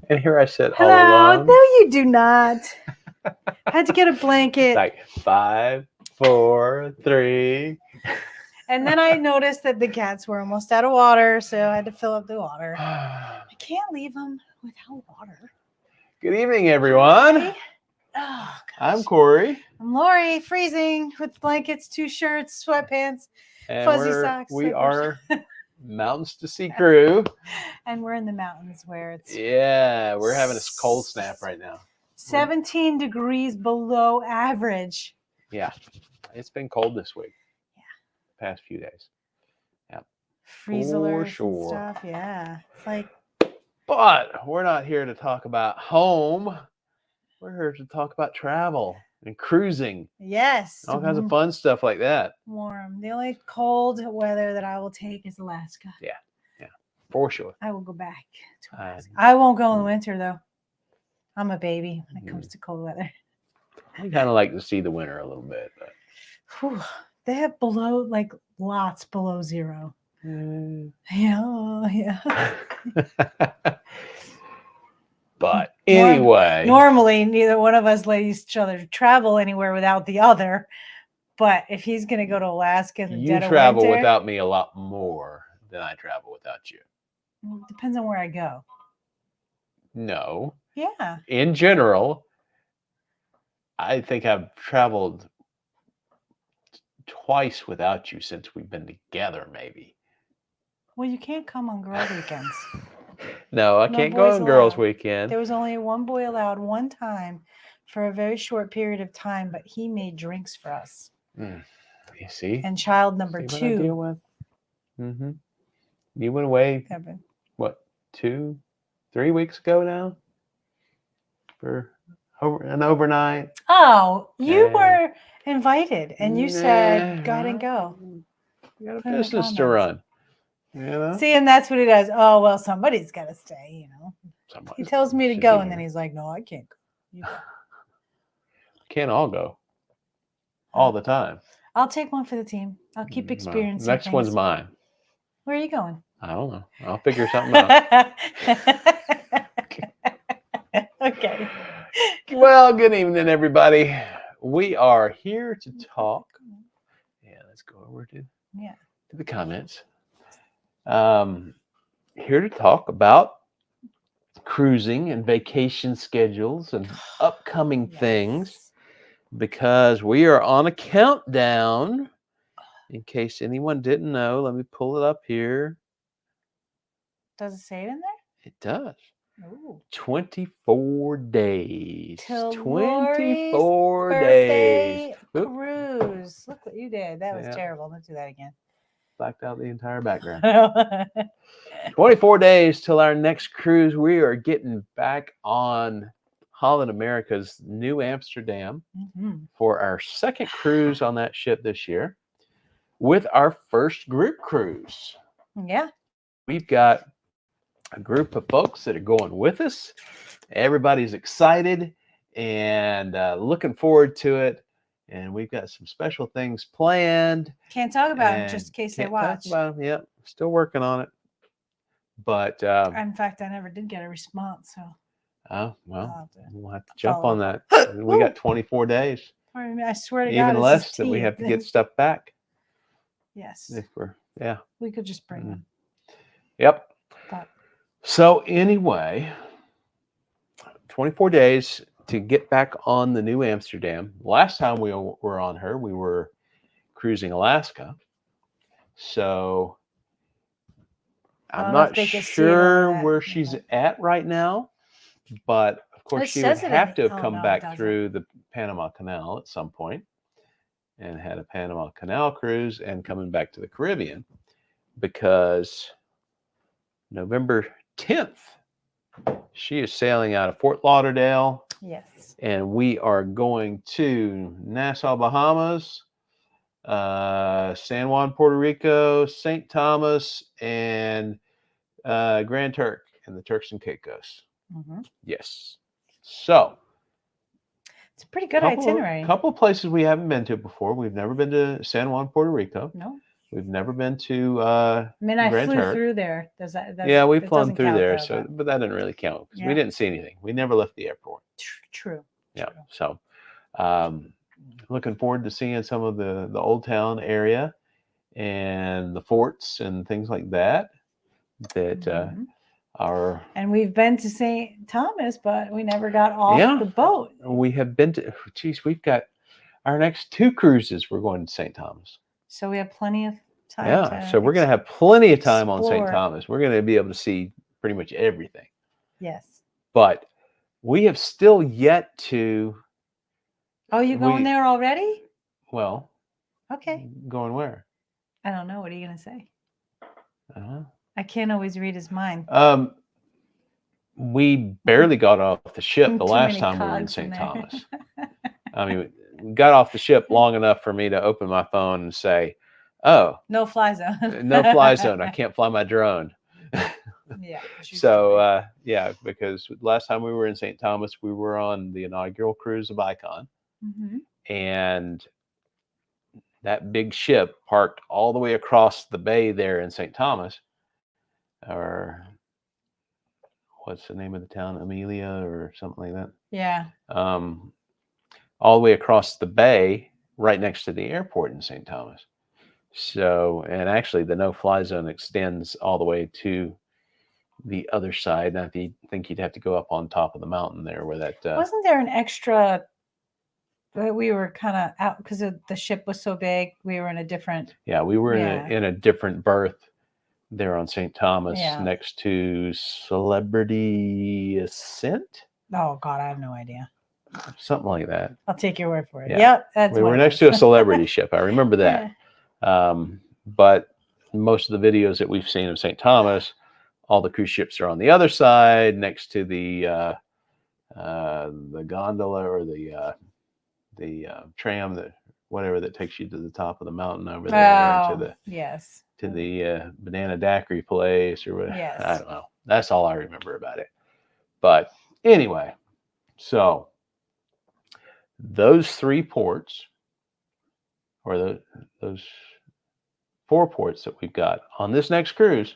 And here I sit all Hello. alone. No, you do not. Had to get a blanket. Like 5, 4, 3. And then I noticed that the cats were almost out of water, so I had to fill up the water. I can't leave them without water. Good evening, everyone. Hi. Oh, I'm gosh. Corey. I'm Lori, freezing with blankets, 2 shirts, sweatpants, And fuzzy socks. we slippers. are Mountains to Sea crew. And we're in the mountains where it's Yeah, we're having a cold snap right now. 17 degrees below average. Yeah, it's been cold this week. Yeah. Past few days. Yeah. Freeze For alerts sure. and stuff. Yeah. It's like, But we're not here to talk about home. We're here to talk about travel and cruising. yes. All kinds of fun stuff like that. Warm. The only cold weather that I will take is Alaska. Yeah, for sure. I will go back to Alaska. I won't go in the winter though. I'm a baby when it comes to cold weather. I kind of like to see the winter a little bit, but Whew. They have below, like lots below zero. Yeah. But anyway, normally neither one of us let each other travel anywhere without the other. But if he's gonna go to Alaska in the you dead of travel winter, without me a lot more than I travel without you. well, it depends on where I go. No. Yeah. In general, I think I've traveled twice without you since we've been together, maybe. Well, you can't come on girl weekends. No, I No can't go boys on girls' allowed. weekend. There was only one boy allowed one time for a very short period of time, but he made drinks for us. You see? And child number See what I deal 2. with? Mm-hmm. You went away, Evan. what, 2, 3 weeks ago now? For an overnight? Oh, you Yeah. were invited, and you said, "Go ahead and go." You got a Put in the business to comments. run. You know? See, and that's what he does. Oh, well, somebody's got to stay, you know. He Somebody's tells me to should go, be and then here. he's like, "No, I can't go. You go." Can't all go all the time. I'll take one for the team. I'll keep experiencing Next things. one's mine. Where are you going? I don't know. I'll figure something out. Okay. Well, good evening, everybody. We are here to talk. Yeah, let's go over to the comments. Here to talk about cruising and vacation schedules and upcoming things, because we are on a countdown. In case anyone didn't know, let me pull it up here. Does it say it in there? It does. Ooh. 24 days. Till 24 days. Cruise. Look what you did. That was terrible. Don't do that again. Blacked out the entire background. 24 days till our next cruise. We are getting back on Holland America's New Amsterdam for our second cruise on that ship this year, with our first group cruise. Yeah. We've got a group of folks that are going with us. Everybody's excited and looking forward to it. And we've got some special things planned. Can't talk about them just in case they watch. Talk about them. Yep, still working on it. But in fact, I never did get a response. So. Oh well, we'll have to jump on that. We got 24 days. I swear to God, even less that we have to get stuff back. Yes. If we're, we could just bring them. Yep. So anyway, 24 days to get back on the New Amsterdam. Last time we were on her, we were cruising Alaska. So I'm not sure where she's at right now, but of course she would have to have come back through the Panama Canal at some point and had a Panama Canal cruise and coming back to the Caribbean, because November 10th, she is sailing out of Fort Lauderdale. Yes. And we are going to Nassau, Bahamas, San Juan, Puerto Rico, St. Thomas, and Grand Turk and the Turks and Caicos. Yes. So it's a pretty good itinerary. A couple of places we haven't been to before. We've never been to San Juan, Puerto Rico. No. We've never been to I mean, I Grand flew Turk. through there. Yeah, we've it flown doesn't through count, there, though, but that didn't really count because we Yeah. didn't see anything. We never left the airport. True. Yeah. So, looking forward to seeing some of the Old Town area and the forts and things like that. Are And we've been to St. Thomas, but we never got off Yeah. the boat. We have been to. Geez, we've got our next 2 cruises. We're going to St. Thomas. So we have plenty of time. Yeah. So we're going to have plenty of time on St. explore. Thomas. We're going to be able to see pretty much everything. Yes. But we have still yet to. Oh, you going there already? Well. Okay. Going where? I don't know. What are you going to say? Uh-huh. I can't always read his mind. We barely got off the ship the last time we were in St. Thomas. I mean, we got off the ship long enough for me to open my phone and say, "Oh, no fly zone. No fly zone. I can't fly my drone." Yeah. So, because last time we were in St. Thomas, we were on the inaugural cruise of Icon. Mm-hmm. And that big ship parked all the way across the bay there in St. Thomas, or what's the name of the town? Amelia or something like that. Yeah. All the way across the bay, right next to the airport in St. Thomas. So, and actually the no-fly zone extends all the way to the other side. And I think you'd have to go up on top of the mountain there where that... Wasn't there an extra... We were kind of out because the ship was so big. We were in a different... Yeah, we were in a different berth there on St. Thomas next to Celebrity Ascent. Oh, God, I have no idea. Something like that. I'll take your word for it. Yeah. Yep, we were next to a celebrity ship. I remember that. Yeah. But most of the videos that we've seen of St. Thomas, all the cruise ships are on the other side, next to the gondola or the tram, whatever that takes you to the top of the mountain over there, to the banana daiquiri place or whatever. Yes. I don't know. That's all I remember about it. But anyway, so those 3 ports, or those 4 ports that we've got on this next cruise,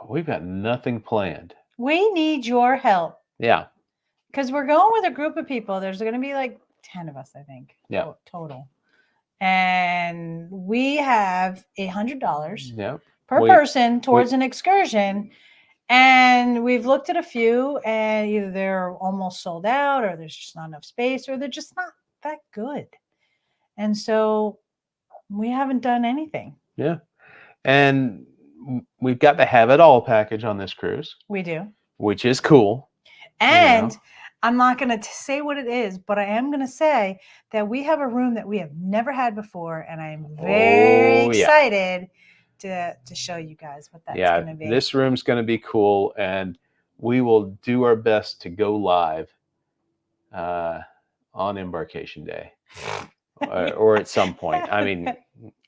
we've got nothing planned. We need your help. Yeah. Because we're going with a group of people. There's going to be like 10 of us, I think. Yeah. Total. And we have $800 per We- person towards an excursion. And we've looked at a few, and either they're almost sold out, or there's just not enough space, or they're just not that good. And so we haven't done anything. Yeah. And we've got the Have It All package on this cruise. We do. Which is cool. And I'm not going to say what it is, but I am going to say that we have a room that we have never had before, and I'm very excited to show you guys what that's going to be. This room's going to be cool, and we will do our best to go live on embarkation day or at some point. I mean,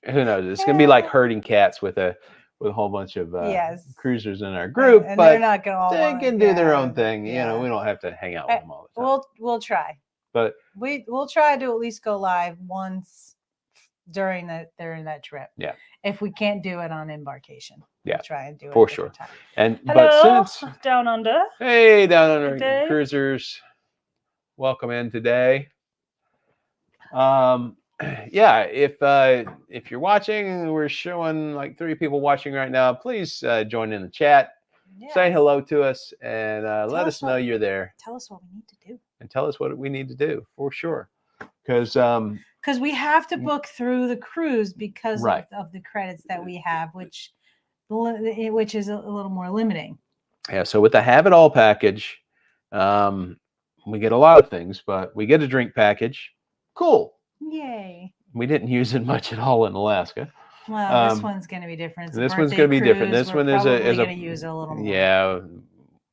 who knows? It's going to be like herding cats with a whole bunch of cruisers in our group, and but they're not gonna they can do their own thing. You know, we don't have to hang out with them all the time. We'll try, but we'll try to at least go live once during that trip. Yeah. If we can't do it on embarkation, we'll try and do it for sure. Time. And hello, but since down under, hey, down under cruisers, welcome in today. If you're watching, we're showing like 3 people watching right now. Please join in the chat. Yes. Say hello to us and let us know you're there. Tell us what we need to do. And tell us what we need to do for sure. Because we have to book through the cruise because of the credits that we have, which is a little more limiting. Yeah. So with the Have It All package, we get a lot of things, but we get a drink package. Cool. Yay. We didn't use it much at all in Alaska. Well, this one's going to be different. This one's going to be different. This one is going to use it a little more. Yeah.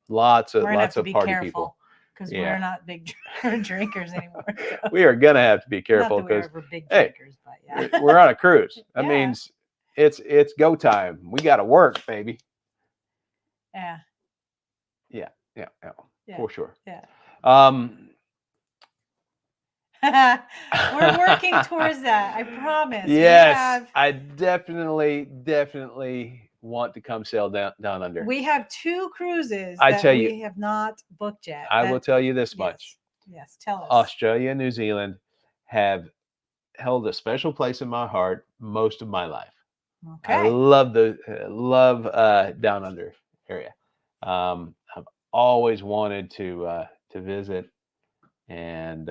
Lots of party people. Because we're not big drinkers anymore. So. We are going to have to be careful because big drinkers, but we're on a cruise. That means it's go time. We got to work, baby. Yeah. Yeah. For sure. Yeah. We're working towards that. I promise. Yes, I definitely want to come sail down under. We have 2 cruises I that tell you, we have not booked yet. I will tell you this Yes. much. Yes, tell us. Australia and New Zealand have held a special place in my heart most of my life. I Okay. love down under area. I've always wanted to visit and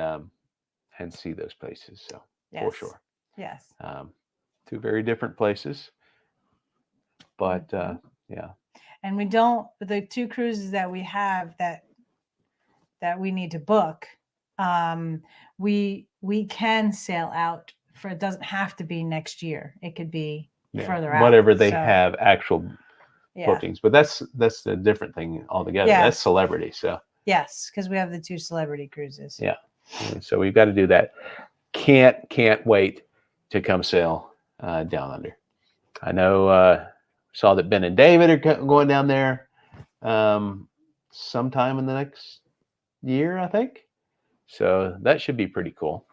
see those places. So for Yes. sure, Yes. 2 very different places, but Mhm. yeah. And we don't the 2 cruises that we have that we need to book. We can sail out for, it doesn't have to be next year. It could be further out. Whatever they So, have actual yeah. bookings, but that's a different thing altogether. Yeah. That's celebrity. So Yes, because we have the 2 celebrity cruises. yeah, so we've got to do that. Can't wait to come sail down under. I know saw that Ben and David are going down there sometime in the next year, I think. So that should be pretty cool.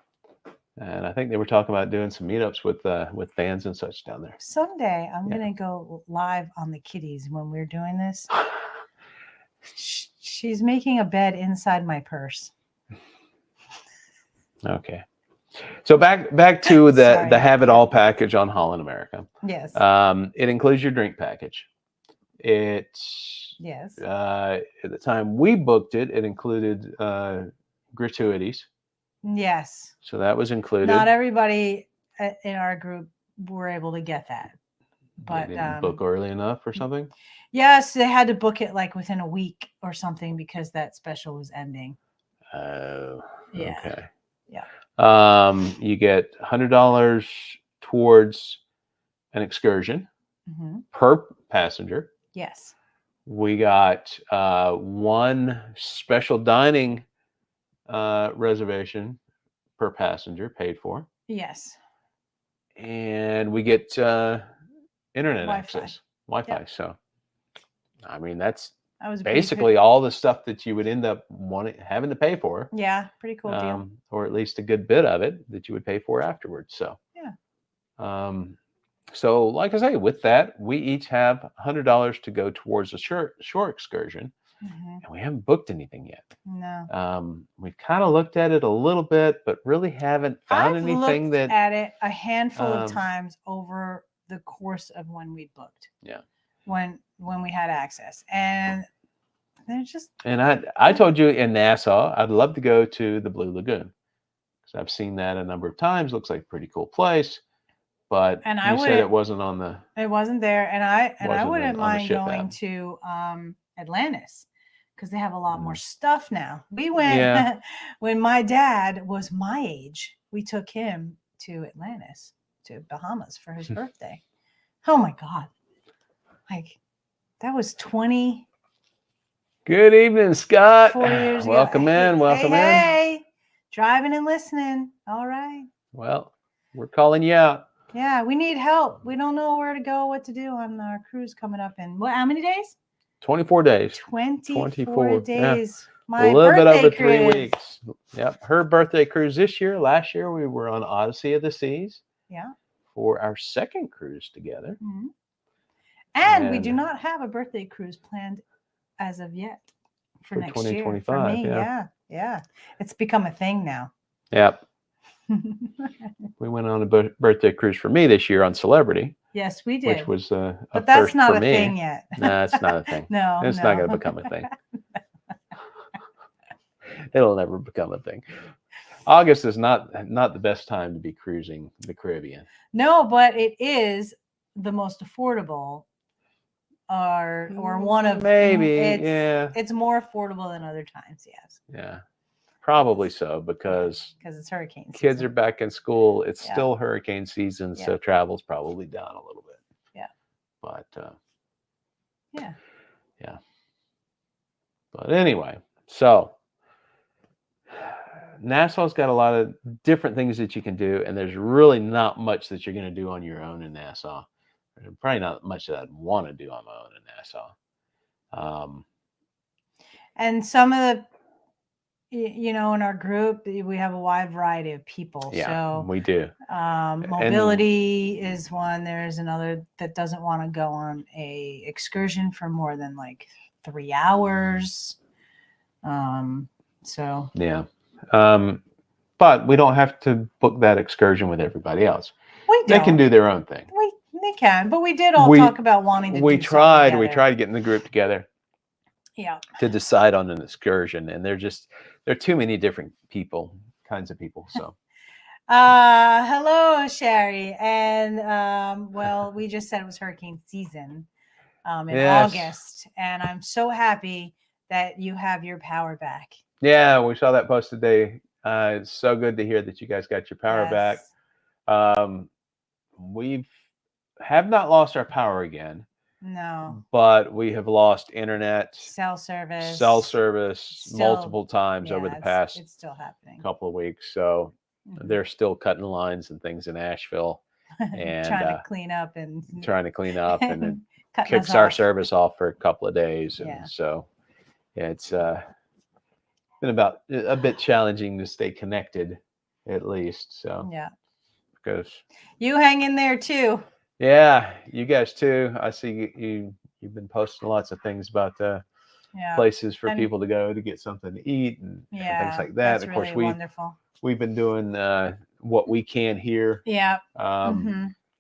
And I think they were talking about doing some meetups with fans and such down there. Someday I'm gonna go live on the kitties when we're doing this. She's making a bed inside my purse. Okay. So back to the Have It All package on Holland America. Yes. It includes your drink package. It's yes. At the time we booked it, it included gratuities. Yes. So that was included. Not everybody in our group were able to get that, but they didn't book early enough or something. Yes, they had to book it like within a week or something because that special was ending. Oh, yeah. Okay. Yeah. You get $100 towards an excursion per passenger. Yes. We got 1 special dining reservation per passenger paid for. Yes. And we get internet Wi-Fi. access, Wi-Fi. Yep. So, I mean, that was basically basically all the stuff that you would end up having to pay for. Yeah, pretty cool deal. Or at least a good bit of it that you would pay for afterwards. So, yeah. So, like I say, with that, we each have $100 to go towards a shore excursion, and we haven't booked anything yet. No. We've kind of looked at it a little bit, but really haven't found anything looked at it a handful of times over the course of when we booked. Yeah. When we had access, and they're just. And I told you in Nassau, I'd love to go to the Blue Lagoon because I've seen that a number of times. Looks like a pretty cool place. But you said it wasn't on the. It wasn't there, and I wouldn't mind going to Atlantis because they have a lot more stuff now. We went when my dad was my age. We took him to Atlantis, to Bahamas for his birthday. Oh my God! Like that was 20. Good evening, Scott. 40 years welcome ago. in. Welcome in. Hey, driving and listening. All right. Well, we're calling you out. Yeah, we need help. We don't know where to go, what to do on our cruise coming up in how many days? 24 days. 24 days. Yeah. My a little bit over cruise. 3 weeks. Yep. Her birthday cruise this year. Last year we were on Odyssey of the Seas. Yeah. For our second cruise together. Mm-hmm. And we do not have a birthday cruise planned as of yet for next 2025, year. For me, yeah. It's become a thing now. Yep. We went on a birthday cruise for me this year on Celebrity. Yes, we did. Which was a but that's first not for a me. Thing yet. No, it's not a thing. No, it's not going to become a thing. It'll never become a thing. August is not the best time to be cruising the Caribbean. No, but it is the most affordable, or one of it's more affordable than other times. Yes. Yeah. Probably so because it's hurricane season. Kids are back in school. It's still hurricane season, so travel's probably down a little bit. Yeah. But yeah. But anyway, so Nassau's got a lot of different things that you can do, and there's really not much that you're going to do on your own in Nassau. There's probably not much that I'd want to do on my own in Nassau. And some of the in our group, we have a wide variety of people. Yeah, So we do. mobility is one. There's another that doesn't want to go on a excursion for more than like 3 hours. So Yeah. But we don't have to book that excursion with everybody else. They can do their own thing. They can, but we did all talk about wanting to we do tried something we together. tried getting the group together Yeah. to decide on an excursion, and there are too many different kinds of people. So hello, Sherry. And well, we just said it was hurricane season in August, and I'm so happy that you have your power back. Yeah, we saw that post today. It's so good to hear that you guys got your power back. We have not lost our power again. No. But we have lost internet, cell service still, multiple times over the past it's still happening. couple of weeks. So they're still cutting lines and things in Asheville and trying to clean up and then kicks our service off for a couple of days. And so it's been about a bit challenging to stay connected, at least. So because you hang in there too. Yeah, you guys too. I see you've been posting lots of things about places for people to go to get something to eat and things like that. That's of course, really wonderful. We've been doing what we can here. Yeah.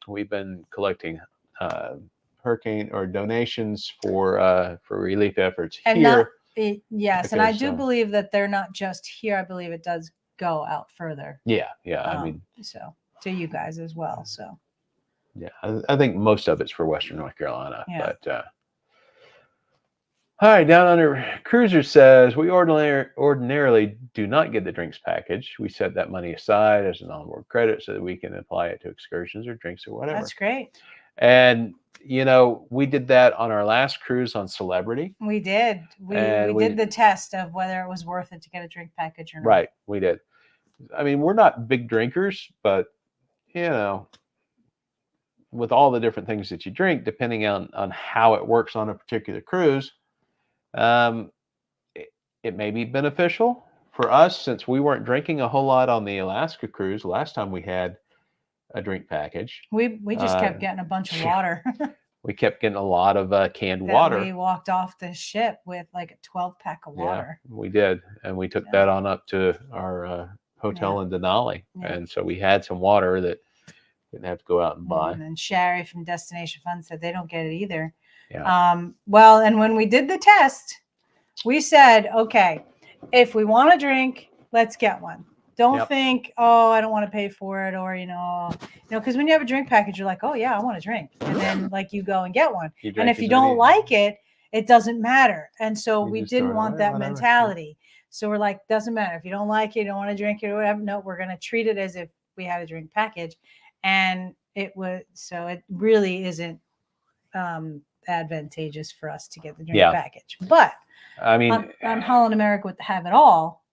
We've been collecting hurricane or donations for relief efforts here. Yes, and I do believe that they're not just here. I believe it does go out further. Yeah. I mean, so to you guys as well. So. Yeah, I think most of it's for Western North Carolina. Yeah. But all right, Down Under Cruiser says we ordinarily do not get the drinks package. We set that money aside as an onboard credit so that we can apply it to excursions or drinks or whatever. That's great. And we did that on our last cruise on Celebrity. We did. We did the test of whether it was worth it to get a drink package or not. Right, we did. I mean, we're not big drinkers, but with all the different things that you drink, depending on how it works on a particular cruise, it may be beneficial for us since we weren't drinking a whole lot on the Alaska cruise last time we had a drink package. We just kept getting a bunch of water. We kept getting a lot of canned water. We walked off the ship with like a 12-pack of water. Yeah, we did. And we took that on up to our hotel in Denali. Yeah. And so we had some water that didn't have to go out and buy. And Sherry from Destination Fun said they don't get it either. Yeah. Well, and when we did the test, we said, okay, if we want a drink, let's get one. Don't think, oh, I don't want to pay for it, or because when you have a drink package, you're like, oh yeah, I want a drink, and then like you go and get one, and if you don't like it, it doesn't matter. And so we didn't want that mentality. So we're like, doesn't matter if you don't like it, you don't want to drink it or whatever. No, we're gonna treat it as if we had a drink package. And it really isn't advantageous for us to get the drink package. But I mean, on Holland America with Have It All,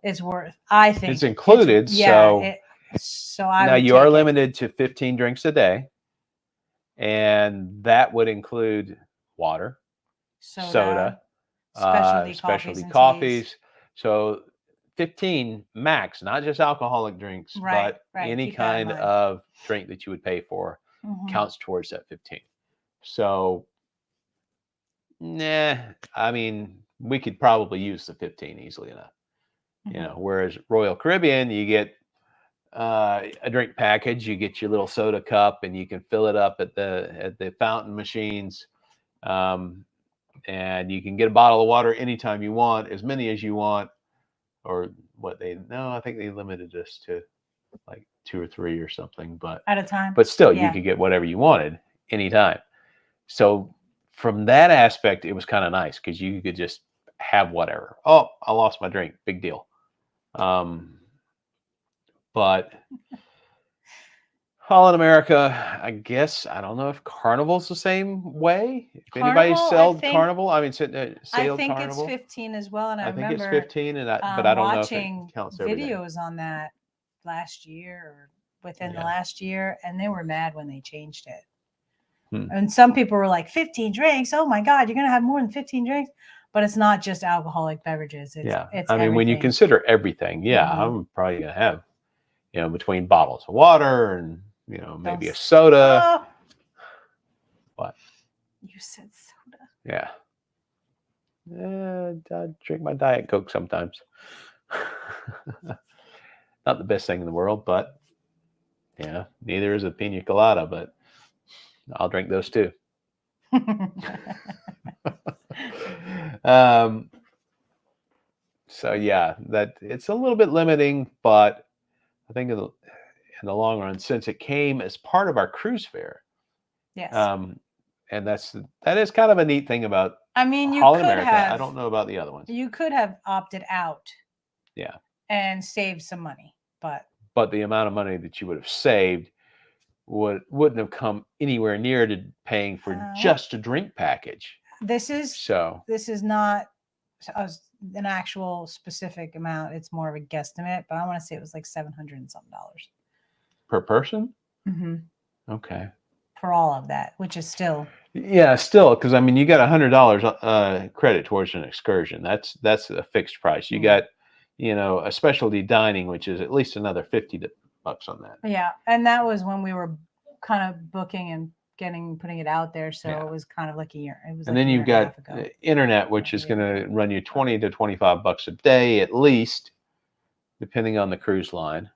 it's worth. I think it's included. So now you are limited to 15 drinks a day, and that would include water, soda, specialty coffees. So 15 max, not just alcoholic drinks, but any kind of drink that you would pay for counts towards that 15. So, I mean, we could probably use the 15 easily enough. Whereas Royal Caribbean, you get a drink package, you get your little soda cup, and you can fill it up at the fountain machines, and you can get a bottle of water anytime you want, as many as you want. Or I think they limited us to like 2 or 3 or something, but at a time. But still, you could get whatever you wanted anytime. So from that aspect, it was kind of nice because you could just have whatever. Oh, I lost my drink. Big deal. But Holland America, I guess, I don't know if Carnival's the same way. If anybody sailed Carnival, I mean, sailed I think Carnival. It's 15 as well. And I remember think it's 15, but I don't know if it counts everything. Videos on that last year or within the last year, and they were mad when they changed it. And some people were like, 15 drinks? Oh my God, you're going to have more than 15 drinks? but it's not just alcoholic beverages. It's, Yeah. it's I mean, when you everything. consider everything, yeah, Mhm. I'm probably going to have, between bottles of water and, maybe a Don't- soda. Oh, What? you said soda. Yeah. I drink my Diet Coke sometimes. Not the best thing in the world, but yeah, neither is a pina colada, but I'll drink those too. um, so yeah, that it's a little bit limiting, but I think in the long run, since it came as part of our cruise fare, Yes. and that is kind of a neat thing about I mean, you Holland could America. I have. don't know about the other ones. You could have opted out. Yeah. And saved some money, but the amount of money that you would have saved wouldn't have come anywhere near to paying for just a drink package. This is not an actual specific amount. It's more of a guesstimate, but I want to say it was like $700 and something per person. Mm-hmm. Okay. For all of that, which is still. Yeah, still, because I mean, you got $100 credit towards an excursion. That's a fixed price. You got, a specialty dining, which is at least another $50 on that. Yeah, and that was when we were kind of booking and putting it out there, so it was kind of like a year. It was. And then you've got internet, which is going to run you $20 to $25 a day at least, depending on the cruise line.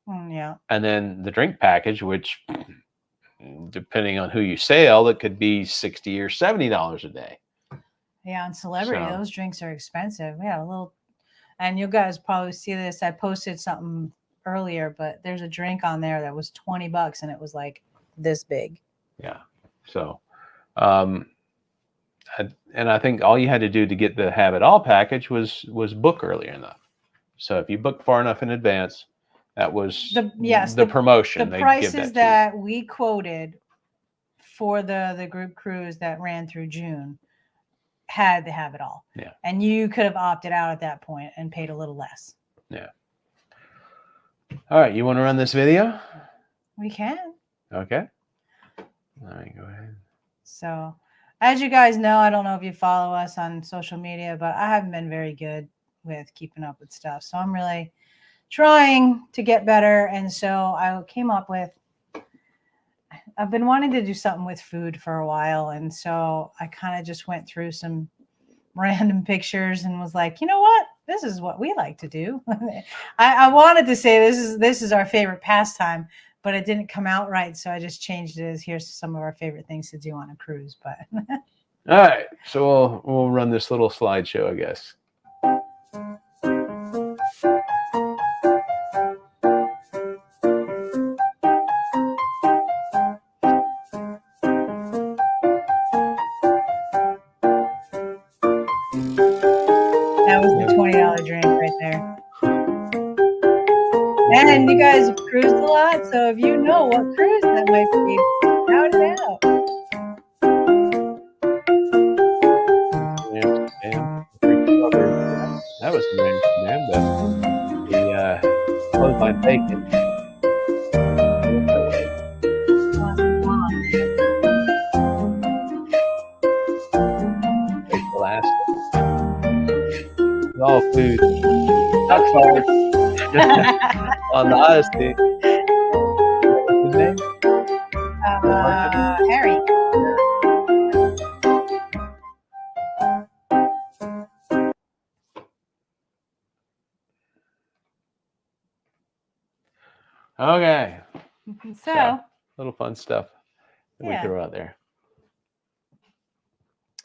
Yeah. And then the drink package, which, depending on who you sail, it could be $60 or $70 a day. Yeah, on Celebrity, those drinks are expensive. We had a little, and you guys probably see this. I posted something earlier, but there's a drink on there that was $20 and it was like this big. Yeah. So, and I think all you had to do to get the Have It All package was book earlier enough. So if you booked far enough in advance, that was the promotion. The prices that we quoted for the group cruise that ran through June had to Have It All. Yeah. And you could have opted out at that point and paid a little less. Yeah. All right. You want to run this video? We can. Okay. All right. Go ahead. So, as you guys know, I don't know if you follow us on social media, but I haven't been very good with keeping up with stuff. So I'm really trying to get better. And so I came up with, I've been wanting to do something with food for a while. And so I kind of just went through some random pictures and was like, you know what? This is what we like to do. I wanted to say this is our favorite pastime, but it didn't come out right. So I just changed it as here's some of our favorite things to do on a cruise. But all right. So we'll run this little slideshow, I guess. That was the $20 drink right there. And you guys have cruised a lot, so if you know what cruise that might be, shout it out. That was Amsterdam, the clothesline bacon. All food. That's hard. On the Odyssey. What's his name? Harry. Okay. So little fun stuff that we throw out there.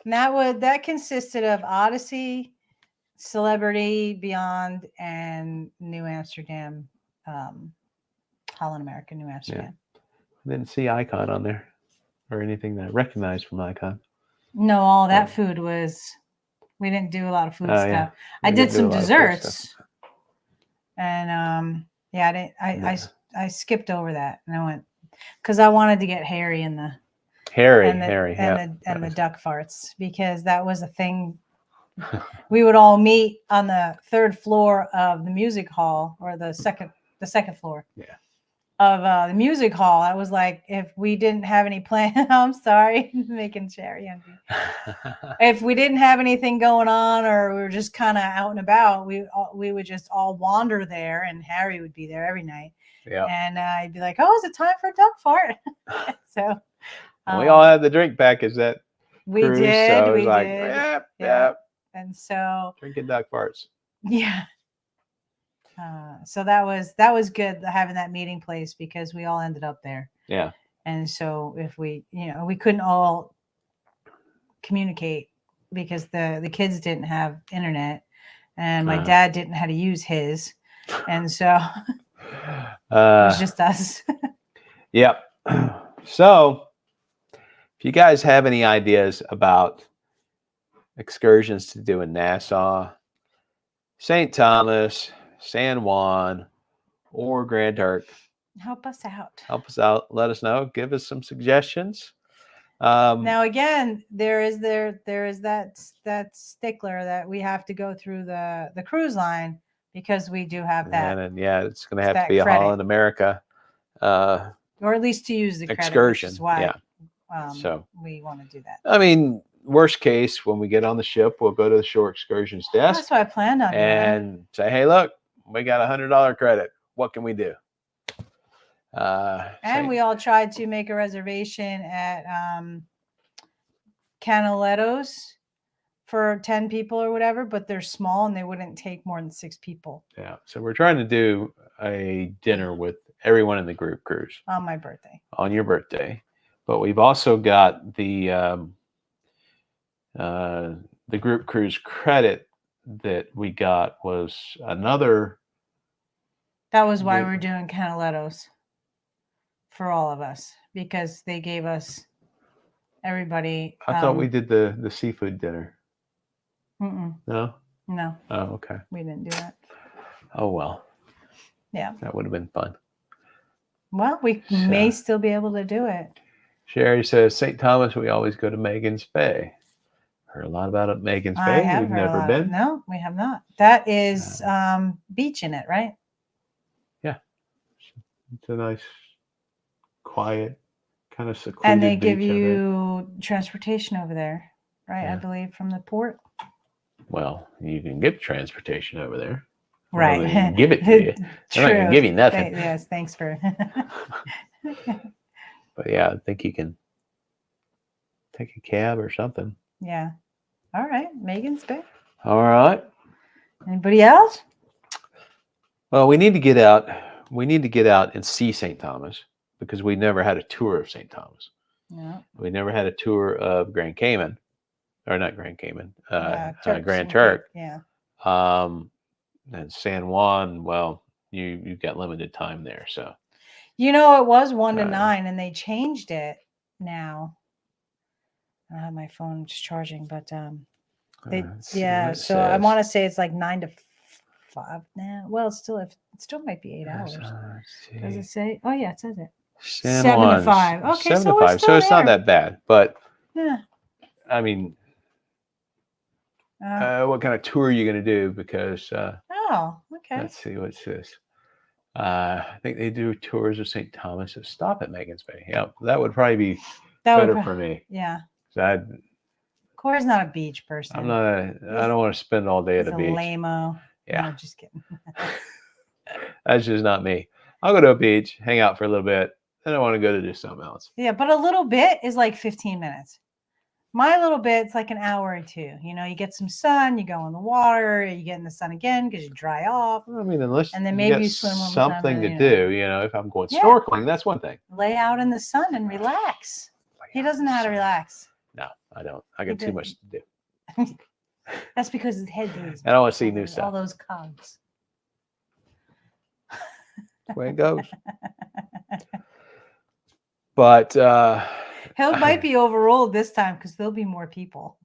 And that consisted of Odyssey, Celebrity, Beyond, and New Amsterdam, Holland America, New Amsterdam. Yeah. Didn't see Icon on there or anything that I recognized from Icon. No, all that food was. We didn't do a lot of food stuff. Yeah. I did some desserts, and I didn't. I skipped over that, and I went because I wanted to get Harry and the the duck farts because that was a thing. We would all meet on the third floor of the music hall or the second floor. Yeah. the music hall. I was like, if we didn't have any plan, I'm sorry, making Sherry hungry. If we didn't have anything going on, or we were just kind of out and about, we would just all wander there, and Harry would be there every night. Yeah. And I'd be like, "Oh, is it time for a duck fart?" So we all had the drink package that we cruise, did. so it We was like, did. yep, Yeah. yep. And so Drinking duck farts. yeah. So that was good having that meeting place, because we all ended up there. Yeah. And so if we couldn't all communicate because the kids didn't have internet, and my dad didn't know how to use his, and so it was just us. Yep. So if you guys have any ideas about excursions to do in Nassau, St. Thomas, San Juan, or Grand Turk, Help us out. Let us know. Give us some suggestions. Now again, there is that stickler that we have to go through the cruise line, because we do have that, and yeah, it's going to have to that be a credit. Holland America or at least to use the credit, excursion. Which is why yeah. So we want to do that. I mean, worst case, when we get on the ship, we'll go to the shore excursions desk. That's what I planned on doing. And say, hey, look, we got $100 credit. What can we do? And we all tried to make a reservation at Canaletto's for 10 people or whatever, but they're small and they wouldn't take more than 6 people. Yeah. So we're trying to do a dinner with everyone in the group cruise. On my birthday. On your birthday. But we've also got the group cruise credit that we got was another. That was why we're doing Canaletto's for all of us, because they gave us everybody. I thought we did the seafood dinner. No? No. Oh, okay. We didn't do that. Oh, well. Yeah. That would have been fun. Well, we may still be able to do it. Sherry says, St. Thomas, we always go to Megan's Bay. Heard a lot about it, Megan's Bay. I have We've never been. No, we have not. That is beach in it, right? Yeah. It's a nice, quiet, kind of secluded and they beach, give you transportation over there, right? Yeah. I believe from the port. Well, you can get transportation over there. Right. Well, they can give it to you. They're not going to give you nothing. Yes, thanks for. But yeah, I think you can take a cab or something. Yeah. All right. Megan's Bay. All right. Anybody else? Well, we need to get out. We need to get out and see St. Thomas, because we never had a tour of St. Thomas. No. We never had a tour of Grand Cayman, or not Grand Cayman, Grand Turk. Yeah. And San Juan. Well, you've got limited time there, so. You know, it was 1 to 9, and they changed it now. I don't have my phone just charging, but so I want to say it's like 9 to 5 now. Well, it still might be 8 hours. Does it say? Oh yeah, it says it. 7 to 5. Okay, 7 to 5. So it's not that bad, but yeah. I mean, what kind of tour are you going to do? Because okay. Let's see, what's this? I think they do tours of St. Thomas. Stop at Megan's Bay. Yeah, that would probably be better for me. Yeah. Corey's not a beach person. I don't want to spend all day at a beach. Lame-o. Yeah. No, just kidding. That's just not me. I'll go to a beach, hang out for a little bit, then I want to go to do something else. Yeah, but a little bit is like 15 minutes. My little bit's like an hour or 2. You know, you get some sun, you go in the water, you get in the sun again because you dry off. I mean, unless and then maybe you swim something to do. You know, if I'm going snorkeling, that's one thing. Lay out in the sun and relax. He doesn't know how to relax. No, I don't. I got too much to do. That's because his head is. I don't want to see new stuff. All those cogs. That's the way it goes. But Hill might be overruled this time because there'll be more people.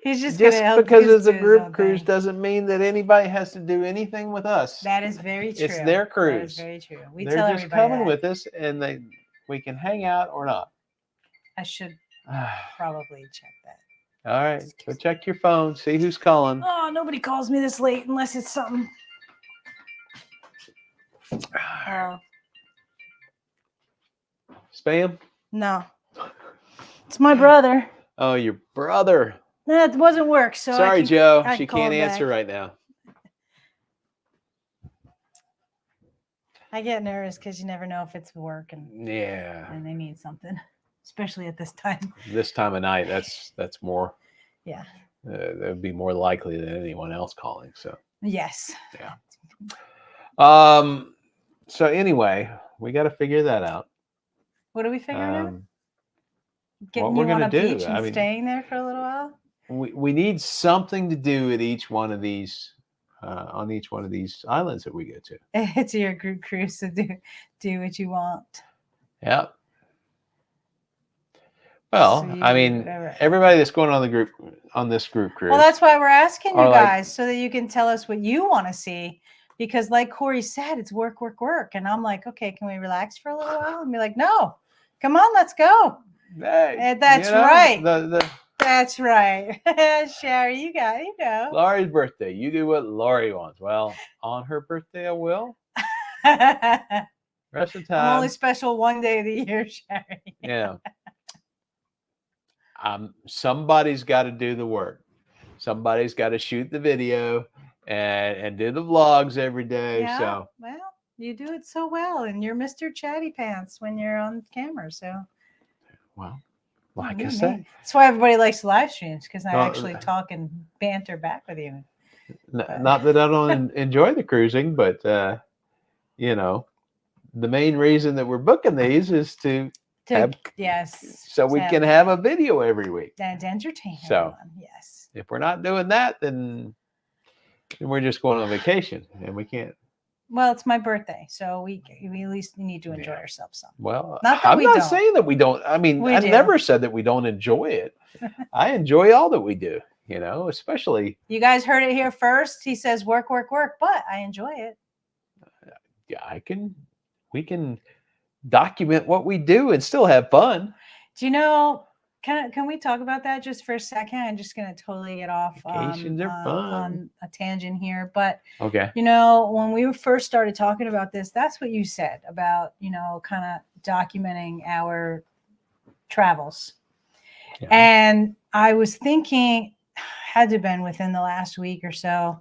He's just because it's a group cruise doesn't mean that anybody has to do anything with us. That is very true. It's their cruise. That is very true. They're just coming with us, and we can hang out or not. I should probably check that. All right, go check your phone, see who's calling. Oh, nobody calls me this late unless it's something. Oh, Spam? no. It's my brother. Oh, your brother. No, it wasn't work. So Sorry, I Joe. I She call can't him answer back. right now. I get nervous because you never know if it's work and Yeah. they need something, especially at this time. This time of night, that's more. Yeah. That would be more likely than anyone else calling. So. Yes. Yeah. So anyway, we got to figure that out. What are we figuring out? What Getting we're you on gonna a do. beach and staying there for a little while? We need something to do at each one of these, on each one of these islands that we go to. It's your group cruise, so do what you want. Yeah. Well, So I mean, everybody that's going on this group cruise. Well, that's why we're asking you are guys, so that you can tell us what you want to see. Because like Corey said, it's work, work, work. And I'm like, okay, can we relax for a little while? And be like, no, come on, let's go. Hey, That's you know, right. That's right. Sherry, you know. Laurie's birthday. You do what Laurie wants. Well, on her birthday, I will. Rest of the time. I'm only special one day of the year, Sherry. Yeah. Somebody's got to do the work. Somebody's got to shoot the video and do the vlogs every day. Yeah, so well, you do it so well, and you're Mr. Chatty Pants when you're on camera. So, well, like I say, that's why everybody likes live streams, because I actually talk and banter back with you. Not that I don't enjoy the cruising, but you know, the main reason that we're booking these is to have, so we can have a video every week. And entertain so everyone. Yes. If we're not doing that, then we're just going on vacation, and we can't. Well, it's my birthday, so we at least need to enjoy ourselves some. Well, I'm not saying that we don't. I mean, I never said that we don't enjoy it. I enjoy all that we do, you know, especially. You guys heard it here first. He says work, work, work, but I enjoy it. Yeah, we can document what we do and still have fun. Do you know, can we talk about that just for a second? I'm just going to totally get off Vacations are fun. On a tangent here. But, okay, you know, when we first started talking about this, that's what you said about, you know, kind of documenting our travels. Yeah. And I was thinking, had to have been within the last week or so,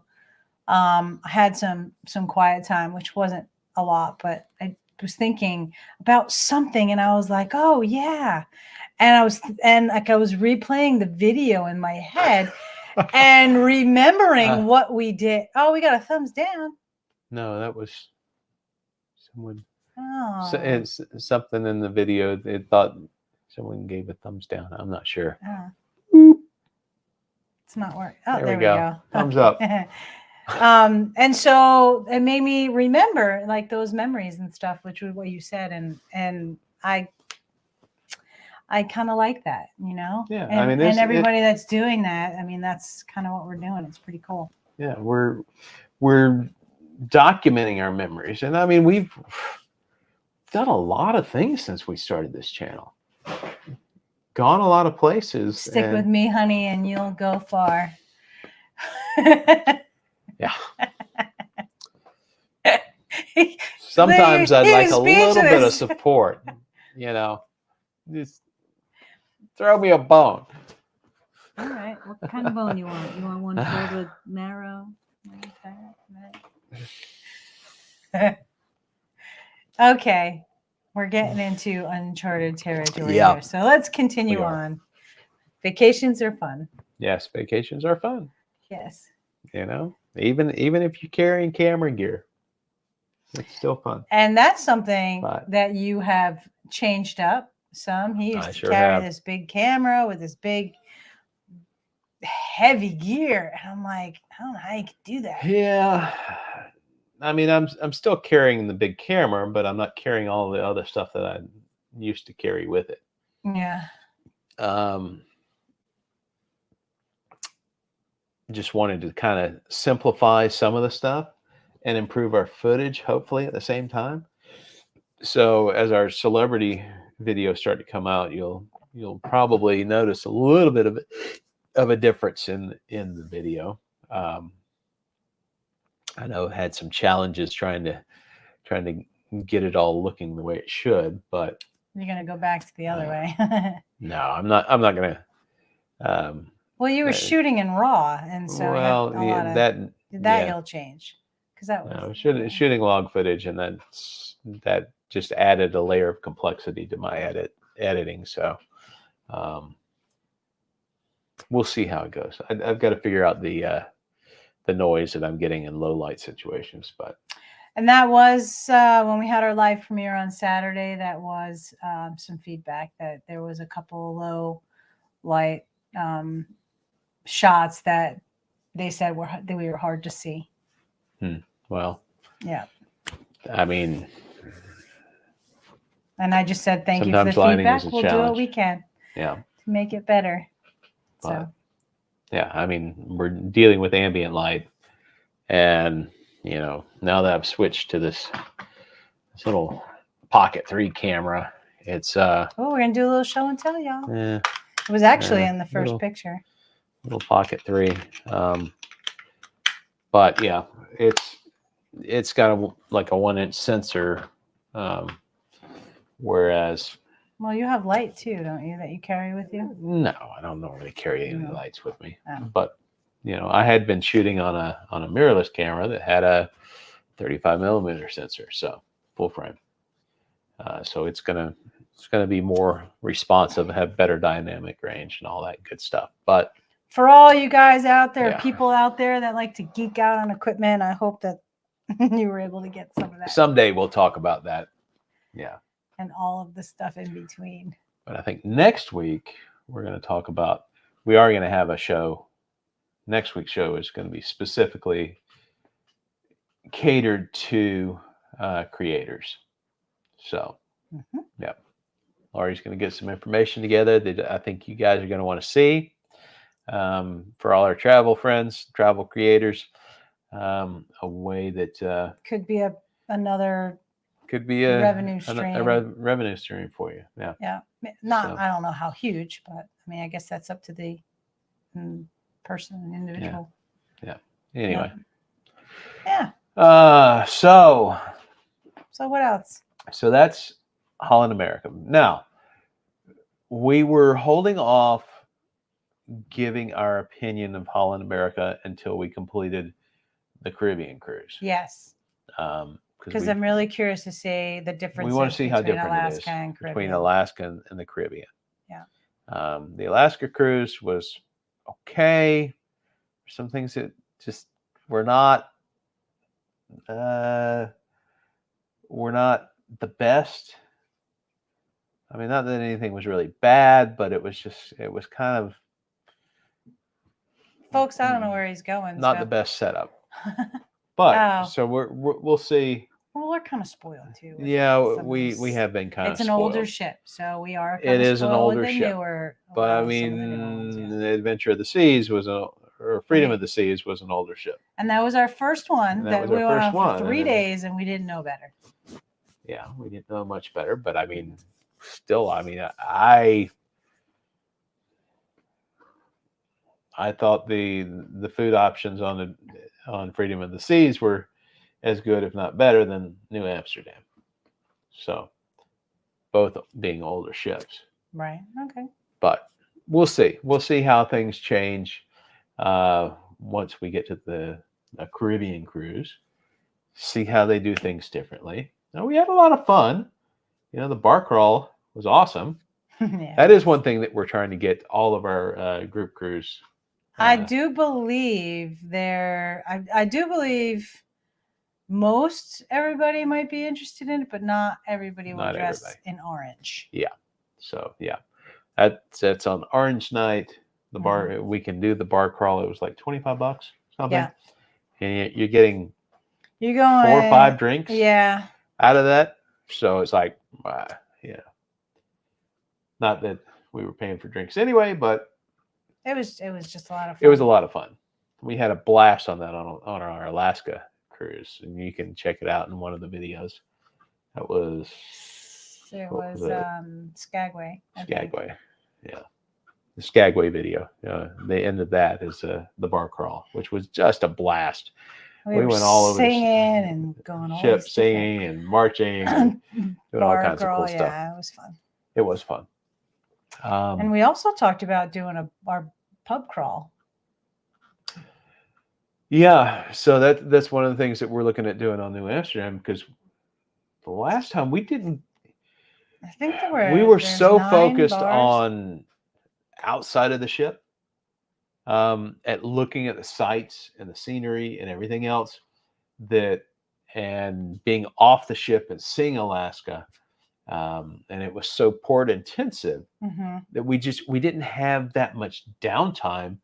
I had some quiet time, which wasn't a lot, but I was thinking about something, and I was like, oh yeah. And I was replaying the video in my head and remembering what we did. Oh, we got a thumbs down. No, that was someone. Oh. So it's something in the video. They thought someone gave a thumbs down. I'm not sure. It's not working. Oh, there we go. Thumbs up. And so it made me remember like those memories and stuff, which was what you said. And I kind of like that, you know? Yeah. And, I mean, and everybody that's doing that, I mean, that's kind of what we're doing. It's pretty cool. Yeah. We're documenting our memories. And I mean, we've done a lot of things since we started this channel. Gone a lot of places. Stick with me, honey, and you'll go far. Yeah. Sometimes I'd like a little bit of support, you know. Just throw me a bone. All right. What kind of bone you want? You want one filled with marrow? Okay. We're getting into uncharted territory here. So let's continue on. Vacations are fun. Yes, vacations are fun. Yes. You know, even if you're carrying camera gear, it's still fun. And that's something that you have changed up some. He used to carry this big camera with this big heavy gear. And I'm like, I don't know how you could do that. Yeah. I mean, I'm still carrying the big camera, but I'm not carrying all the other stuff that I used to carry with it. Yeah. Just wanted to kind of simplify some of the stuff and improve our footage, hopefully at the same time. So as our celebrity videos start to come out, you'll probably notice a little bit of a difference in the video. I know I had some challenges trying trying to get it all looking the way it should. But You're gonna go back to the other way. no, I'm not gonna. Well, you were uh, shooting in RAW, and so you well, had a lot of that that yeah, you'll change because that no, was shooting log footage, and that just added a layer of complexity to my editing. So we'll see how it goes. I've got to figure out the noise that I'm getting in low light situations. But and that was when we had our live premiere on Saturday. That was some feedback that there was a couple low light shots that they said we were hard to see. Well, yeah. I mean, and I just said thank you for the sometimes lighting feedback. is a We'll do challenge. what we can. Yeah. To make it better. But, So. Yeah, I mean, we're dealing with ambient light, and now that I've switched to this little Pocket 3 camera, it's we're gonna do a little show and tell, y'all. It was actually in the first picture. Little Pocket 3, but yeah, it's got a 1-inch sensor, whereas. Well, you have light too, don't you, that you carry with you? No, I don't normally carry any lights with me. Oh. But I had been shooting on a mirrorless camera that had a 35 millimeter sensor, so full frame. So it's gonna be more responsive, have better dynamic range, and all that good stuff. But for all you guys out there, people out there that like to geek out on equipment, I hope that you were able to get some of that. Someday we'll talk about that. Yeah. And all of the stuff in between. But I think next week we're going to talk about. We are going to have a show. Next week's show is going to be specifically catered to creators. So, yeah, Laurie's going to get some information together that I think you guys are going to want to see. For all our travel friends, travel creators, a way that could be another. Could be a revenue stream. A revenue stream for you. Yeah. Yeah. I don't know how huge, but I mean, I guess that's up to the person, individual. Yeah. Anyway. Yeah. So what else? So that's Holland America. Now, we were holding off giving our opinion of Holland America until we completed the Caribbean cruise. Yes. Because I'm really curious to see the difference. We want to see how different Alaska it is between Alaska and the Caribbean. Yeah. The Alaska cruise was okay. Some things that just were not the best. I mean, not that anything was really bad, but it was kind of. Folks, I don't know where he's going. Not the best setup. But so we'll see. Well, we're kind of spoiled too. Yeah, we have been kind of. It's an older ship, so we are. It is an older ship, but I mean, the Adventure of the Seas or Freedom of the Seas was an older ship, and that was our first one. That we went on for 3 days, and we didn't know better. Yeah, we didn't know much better, but I mean, still, I mean, I thought the food options on Freedom of the Seas were as good, if not better, than New Amsterdam. So, both being older ships. Right. Okay. But we'll see. We'll see how things change once we get to the Caribbean cruise. See how they do things differently. Now, we had a lot of fun. The bar crawl was awesome. Yeah. That is one thing that we're trying to get all of our group crews. I do believe I do believe most everybody might be interested in it, but not everybody will dress in orange. Yeah. So yeah, that's on Orange Night. The bar we can do the bar crawl. It was like $25 something. Yeah. And you're going 4 or 5 drinks. Yeah. Out of that, so it's like, yeah. Not that we were paying for drinks anyway, but it was just a lot of fun. It was a lot of fun. We had a blast on that on our Alaska cruise, and you can check it out in one of the videos. That was. It was Skagway. Skagway, yeah. The Skagway video. The end of that is the bar crawl, which was just a blast. We were went all over the singing and going all ship, these singing and marching, and doing all bar kinds of girl, cool stuff. yeah, it was fun. It was fun. And we also talked about doing our pub crawl. Yeah, so that's one of the things that we're looking at doing on New Amsterdam, because the last time we didn't. I think we were there's so 9 focused bars. on outside of the ship, at looking at the sights and the scenery and everything else, and being off the ship and seeing Alaska, and it was so port intensive that we didn't have that much downtime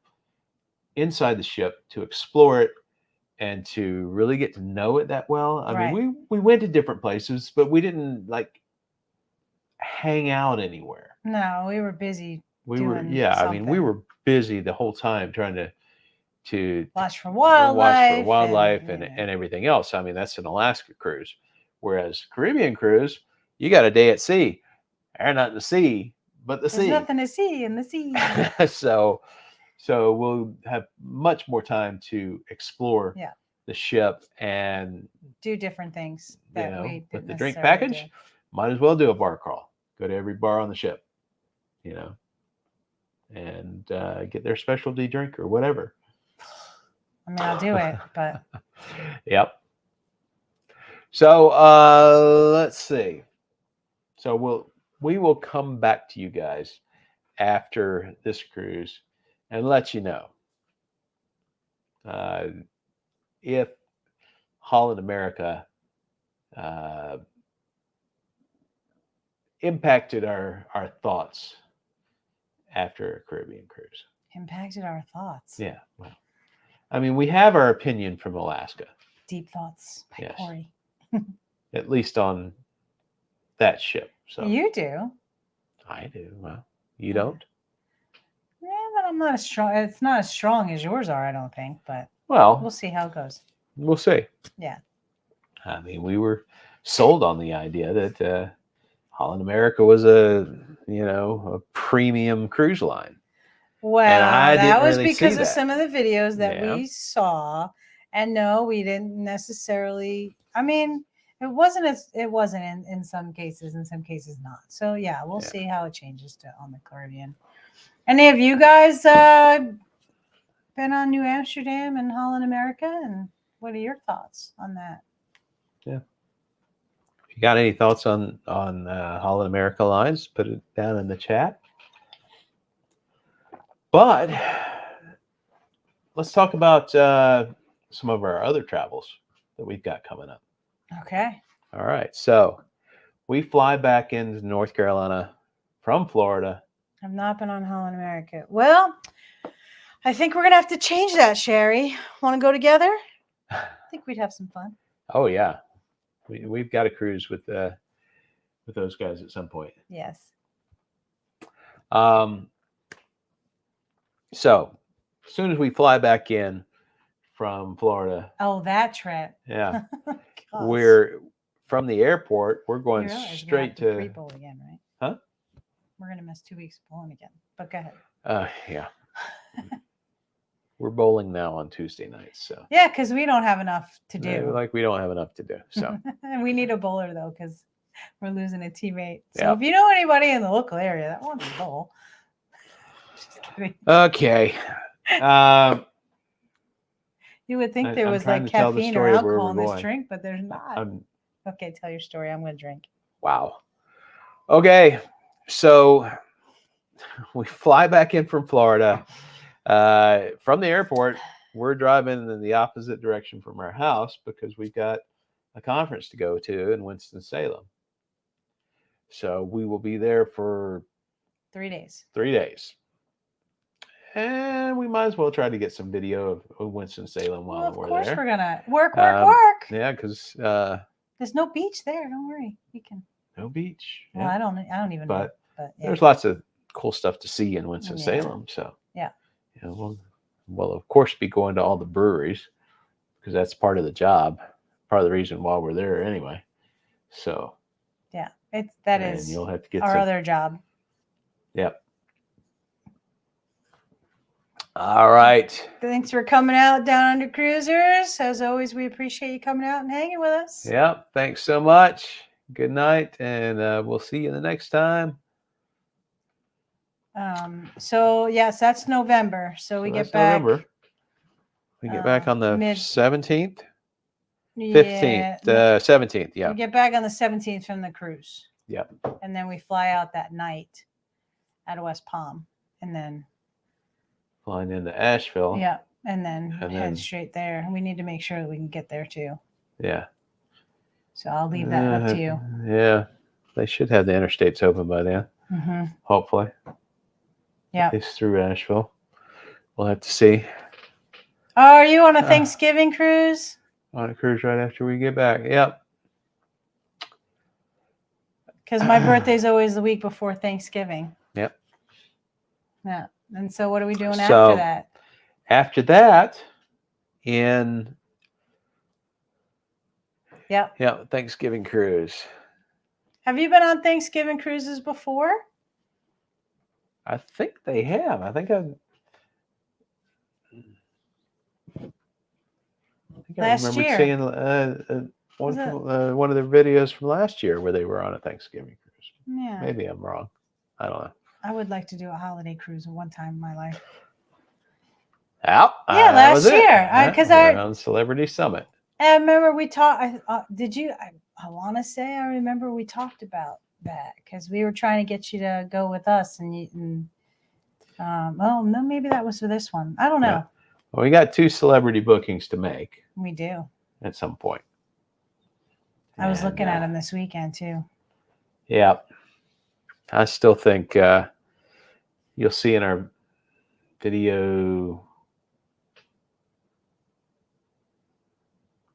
inside the ship to explore it and to really get to know it that well. I mean, we went to different places, but we didn't like hang out anywhere. No, we were busy. I mean, we were busy the whole time trying to watch for wildlife, and everything else. I mean, that's an Alaska cruise, whereas Caribbean cruise, you got a day at sea. There's not in the sea, but the sea. There's nothing to see in the sea. So we'll have much more time to explore the ship and do different things that we didn't with the drink package. Might as well do a bar crawl. Go to every bar on the ship, and get their specialty drink or whatever. I mean, I'll do it, but yep. So let's see. So we will come back to you guys after this cruise and let you know if Holland America impacted our thoughts after a Caribbean cruise. Impacted our thoughts. Yeah. Well, I mean, we have our opinion from Alaska. Deep Thoughts by Corey. At least on that ship. So you do. I do. Well, you don't. Yeah, but I'm not as strong. It's not as strong as yours are, I don't think. But we'll see how it goes. We'll see. Yeah. I mean, we were sold on the idea that Holland America was a premium cruise line. Well, that was because of some of the videos that we saw, and no, we didn't necessarily. I mean, it wasn't in some cases, in some cases not. So yeah, we'll see how it changes on the Caribbean. Any of you guys been on New Amsterdam and Holland America, and what are your thoughts on that? Yeah. If you got any thoughts on Holland America lines, put it down in the chat. But let's talk about some of our other travels that we've got coming up. Okay. All right. So we fly back into North Carolina from Florida. I've not been on Holland America. Well, I think we're going to have to change that, Sherry. Want to go together? I think we'd have some fun. Oh, yeah. We've got to cruise with those guys at some point. Yes. So as soon as we fly back in from Florida. Oh, that trip. Yeah. We're from the airport. We're going straight to pre-bowl again, right? Huh? We're going to miss 2 weeks of bowling again. But go ahead. Yeah. We're bowling now on Tuesday nights. So yeah, because we don't have enough to do. We don't have enough to do. So and we need a bowler though, because we're losing a teammate. So if you know anybody in the local area that wants to bowl, just kidding. Okay. You would think there was like caffeine or alcohol in this drink, but there's not. Okay, tell your story. I'm going to drink. Wow. Okay, so we fly back in from Florida. From the airport, we're driving in the opposite direction from our house because we've got a conference to go to in Winston-Salem. So we will be there for 3 days. 3 days. And we might as well try to get some video of Winston-Salem while we're there. Of course we're going to work. Yeah, because there's no beach there. Don't worry. You can. No beach. Well, I don't even know. But yeah. There's lots of cool stuff to see in Winston-Salem. So yeah. We'll of course be going to all the breweries because that's part of the job, part of the reason why we're there anyway. So yeah, that is you'll have to get our other job. Yep. All right. Thanks for coming out down under Cruisers. As always, we appreciate you coming out and hanging with us. Yep. Thanks so much. Good night, and we'll see you the next time. So yes, that's November. So we get that's back. November. We get back on the 17th, 15th, 17th. Yeah. We get back on the 17th from the cruise. Yep. And then we fly out that night out of West Palm, and then flying into Asheville. Yeah, and then head straight there. We need to make sure that we can get there too. Yeah. So I'll leave that up to you. Yeah. They should have the interstates open by then. Mm-hmm. Hopefully. Yeah. It's through Asheville. We'll have to see. Oh, are you on a Thanksgiving cruise? On a cruise right after we get back. Yep. Because my birthday's always the week before Thanksgiving. Yep. Yeah. And so what are we doing after that? After that, in Thanksgiving cruise. Have you been on Thanksgiving cruises before? I think they have. I think I remember seeing one of their videos from last year where they were on a Thanksgiving cruise. Yeah. Maybe I'm wrong. I don't know. I would like to do a holiday cruise one time in my life. Last year. Because on Celebrity Summit. I remember we talked. I want to say I remember we talked about that because we were trying to get you to go with us, and no, maybe that was for this one. I don't know. Yeah. Well, we got 2 celebrity bookings to make. We do. At some point. I was looking at them this weekend too. Yeah. I still think you'll see in our video.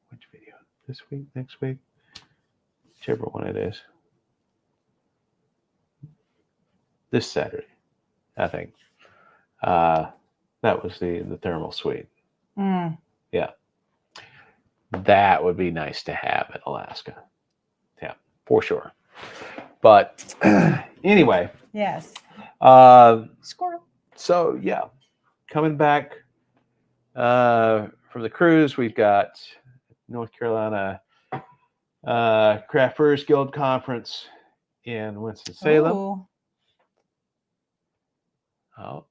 Which video? This week? Next week? Whichever one it is. This Saturday, I think. That was the thermal suite. Mm. Yeah. That would be nice to have in Alaska. Yeah, for sure. But anyway. Yes. Squirrel. So yeah, coming back from the cruise, we've got North Carolina Craft Brewers Guild Conference in Winston-Salem. Ooh. Oh,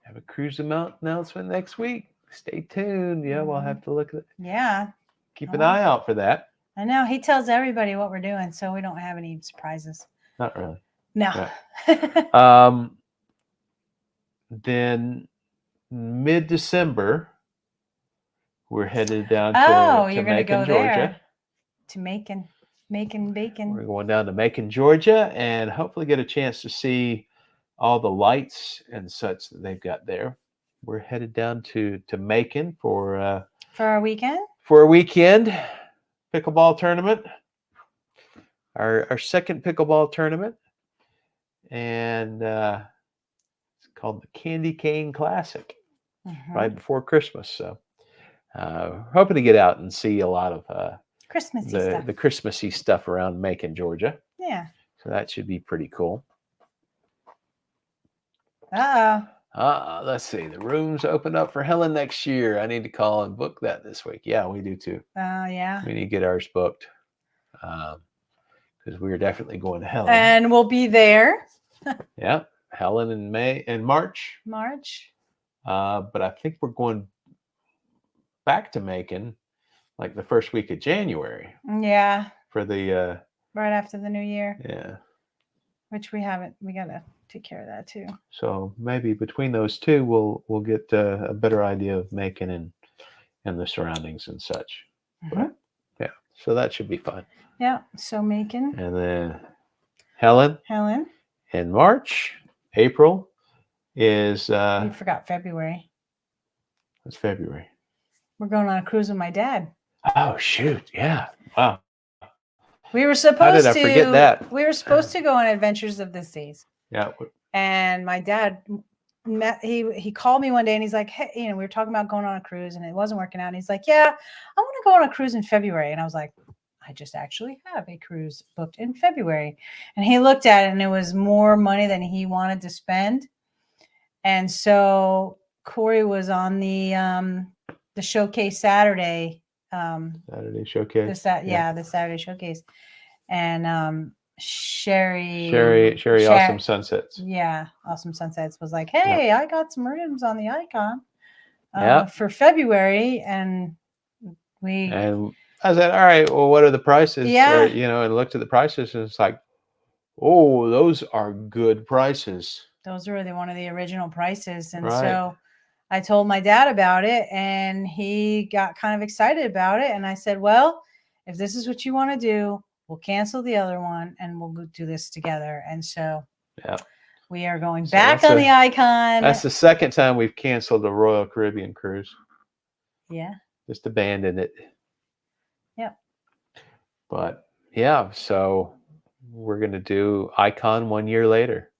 have a cruise announcement next week. Stay tuned. Yeah, we'll have to look at it. Yeah. Keep an eye out for that. I know. He tells everybody what we're doing, so we don't have any surprises. Not really. No. Yeah. Then mid-December, we're headed down to you're going to go Georgia. There. To Macon Bacon. We're going down to Macon, Georgia, and hopefully get a chance to see all the lights and such that they've got there. We're headed down to Macon for a weekend. For a weekend pickleball tournament. Our second pickleball tournament, and it's called the Candy Cane Classic. Right before Christmas. So hoping to get out and see a lot of Christmassy stuff. The Christmassy stuff around Macon, Georgia. Yeah. So that should be pretty cool. Let's see. The rooms open up for Helen next year. I need to call and book that this week. Yeah, we do too. Yeah. We need to get ours booked because we're definitely going to Helen. And we'll be there. Yeah, Helen in March. But I think we're going back to Macon like the first week of January. Yeah. For the right after the new year. Yeah. Which we haven't. We gotta take care of that too. So maybe between those two, we'll get a better idea of Macon and the surroundings and such. But, yeah. So that should be fun. Yeah. So Macon. And then Helen. In March. April is you forgot February. What's February? We're going on a cruise with my dad. Oh shoot. Yeah. Wow. We were supposed to. How did I forget that? We were supposed to go on Adventures of the Seas. Yeah. And my dad he called me one day and he's like, hey, we were talking about going on a cruise and it wasn't working out. And he's like, yeah, I want to go on a cruise in February. And I was like, I just actually have a cruise booked in February. And he looked at it and it was more money than he wanted to spend. And so Corey was on the showcase Saturday. Saturday showcase. The Saturday showcase, and Sherry, Awesome Sunsets. Yeah, Awesome Sunsets was like, hey, I got some rooms on the Icon for February, and I said, all right, well, what are the prices? Yeah. And looked at the prices, and it's like, oh, those are good prices. Those were one of the original prices. And Right. so I told my dad about it, and he got kind of excited about it. And I said, well, if this is what you want to do, we'll cancel the other one and we'll go do this together. And so we are going back on the Icon. That's the second time we've canceled the Royal Caribbean cruise. Yeah. Just abandoned it. Yep. But yeah, so we're going to do Icon 1 year later.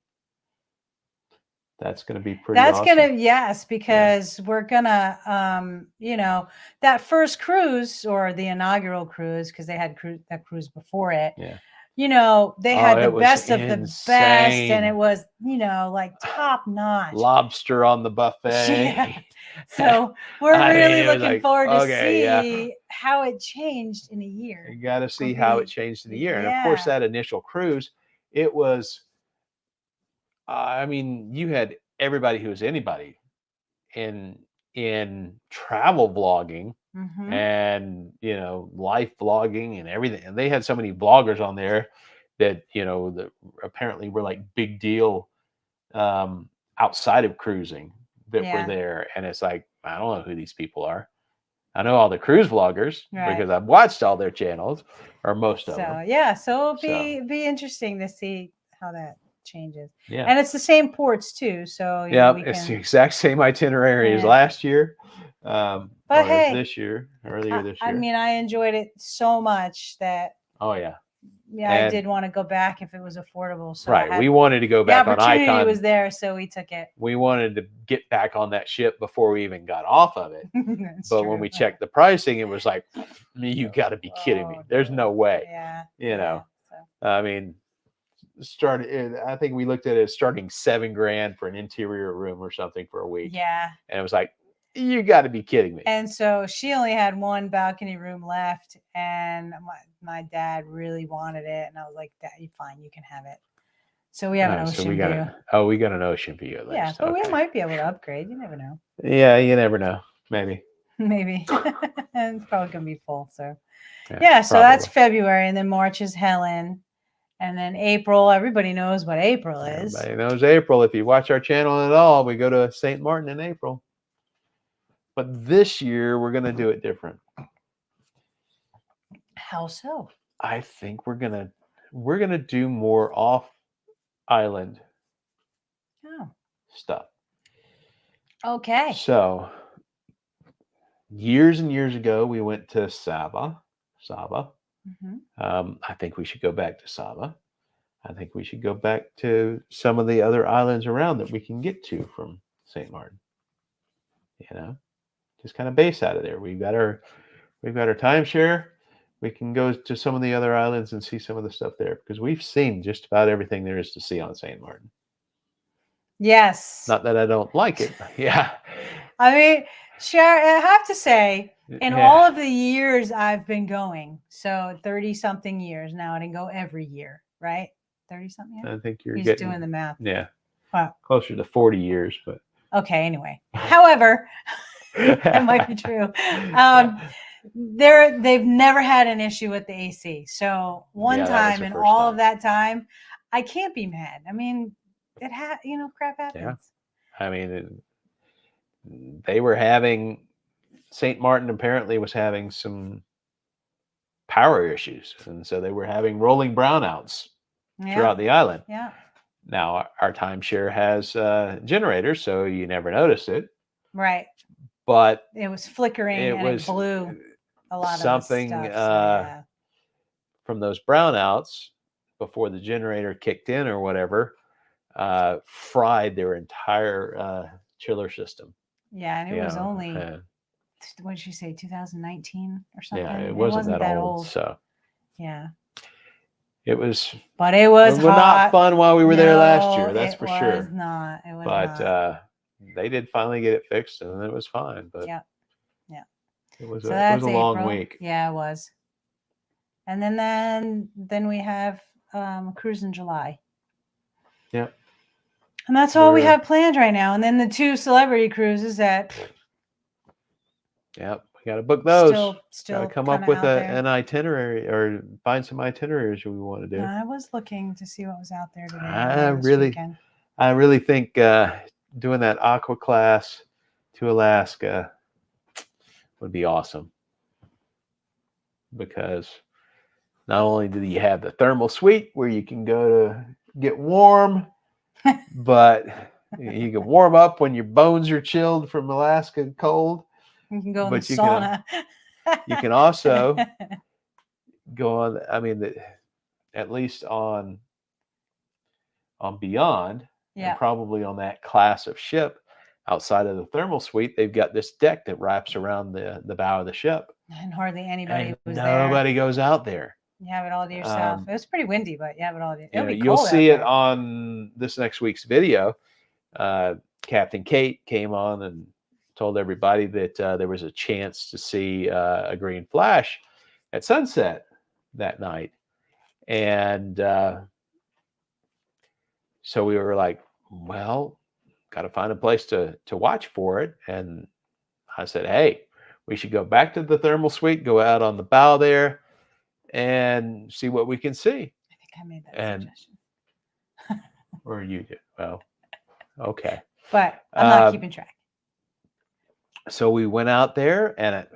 That's going to be pretty awesome. Yes, because we're going to, that first cruise, or the inaugural cruise, because they had that cruise before it. Yeah. They had the best of the best, and it was, like top notch. Lobster on the buffet. Yeah. So we're really looking forward to see how it changed in a year. You got to see how it changed in a year. And of course, that initial cruise, it was, you had everybody who was anybody in travel vlogging. Mm-hmm. And life vlogging and everything, and they had so many vloggers on there that that apparently were like big deal outside of cruising that were there. And it's like, I don't know who these people are. I know all the cruise vloggers because I've watched all their channels, or most of them. So it'll be interesting to see how that changes. Yeah, and it's the same ports too. So it's the exact same itinerary as last year. But hey, earlier this year. I enjoyed it so much that. Oh yeah. I did want to go back if it was affordable. So we wanted to go back on Icon. The opportunity was there, so we took it. We wanted to get back on that ship before we even got off of it. But when we checked the pricing, it was like, you got to be kidding me. There's no way. Yeah. I think we looked at it starting $7,000 for an interior room or something for a week. Yeah. And it was like, you got to be kidding me. And so she only had one balcony room left, and my dad really wanted it, and I was like, "Dad, fine, you can have it." So we have an ocean view. We got an ocean view at least. Yeah, but we might be able to upgrade. You never know. Yeah, you never know. Maybe. And it's probably gonna be full. So so that's February, and then March is Helen, and then April. Everybody knows what April is. Everybody knows April. If you watch our channel at all, we go to St. Martin in April. But this year, we're going to do it different. How so? I think we're gonna do more off-island stuff. Okay. So, years and years ago, we went to Saba. Mm-hmm. I think we should go back to Saba. I think we should go back to some of the other islands around that we can get to from St. Martin. Just kind of base out of there. We've got our timeshare. We can go to some of the other islands and see some of the stuff there, because we've seen just about everything there is to see on St. Martin. Yes. Not that I don't like it. Yeah. Sharon, I have to say, in all of the years I've been going, so 30-something years now, I didn't go every year, right? 30-something years? I think you're doing the math. Yeah. Wow. Closer to 40 years, but. Okay, anyway. However, that might be true. They've never had an issue with the AC. So one time in all of that time, I can't be mad. Crap happens. Yeah. They were having, St. Martin apparently was having some power issues. And so they were having rolling brownouts throughout the island. Yeah. Now, our timeshare has generators, so you never notice it. Right. But it was flickering it blew a lot something of stuff, from those brownouts before the generator kicked in or whatever, fried their entire chiller system. Yeah, and it was only, what did you say, 2019 or something? Yeah, it wasn't that old. So yeah. It was, but it was not fun while we were there last year. That's for sure. It was not. But they did finally get it fixed, and it was fine. But Yeah. Yeah. it was So a that's long April. week. Yeah, it was. And then we have a cruise in July. Yeah. And that's all we have planned right now. And then the 2 celebrity cruises that Yep, we got to book those. Still got to come up with an itinerary or find some itineraries we want to do. I was looking to see what was out there today. I really think doing that aqua class to Alaska would be awesome, because not only do you have the thermal suite where you can go to get warm, but you can warm up when your bones are chilled from Alaska cold. You can go in the sauna. You can also go on. I mean, at least on Beyond, and probably on that class of ship, outside of the thermal suite, they've got this deck that wraps around the bow of the ship, and hardly anybody was there. Nobody goes out there. You have it all to yourself. It was pretty windy, but you have it all to yourself. You'll see it on this next week's video. Captain Kate came on and told everybody that there was a chance to see a green flash at sunset that night. And so we were like, well, got to find a place to watch for it. And I said, hey, we should go back to the thermal suite, go out on the bow there, and see what we can see. I think I made that suggestion. Or you did. Well, okay. But I'm not keeping track. So we went out there, and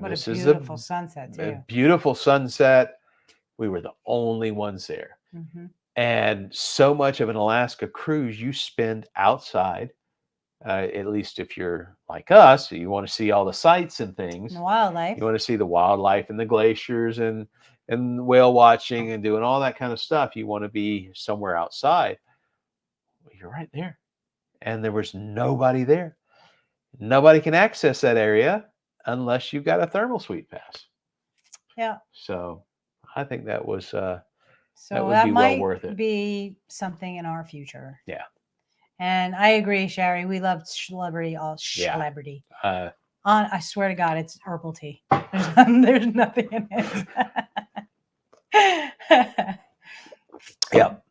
this is a beautiful sunset too. A beautiful sunset. We were the only ones there. Mm-hmm. And so much of an Alaska cruise you spend outside, at least if you're like us, you want to see all the sights and things. The wildlife. You want to see the wildlife and the glaciers and whale watching and doing all that kind of stuff. You want to be somewhere outside. Well, you're right there. And there was nobody there. Nobody can access that area unless you've got a thermal suite pass. Yeah. So I think that was that would be well worth it. Be something in our future. Yeah. And I agree, Sherry. We love celebrity. Celebrity. I swear to God, it's herbal tea. There's nothing in it. Yep.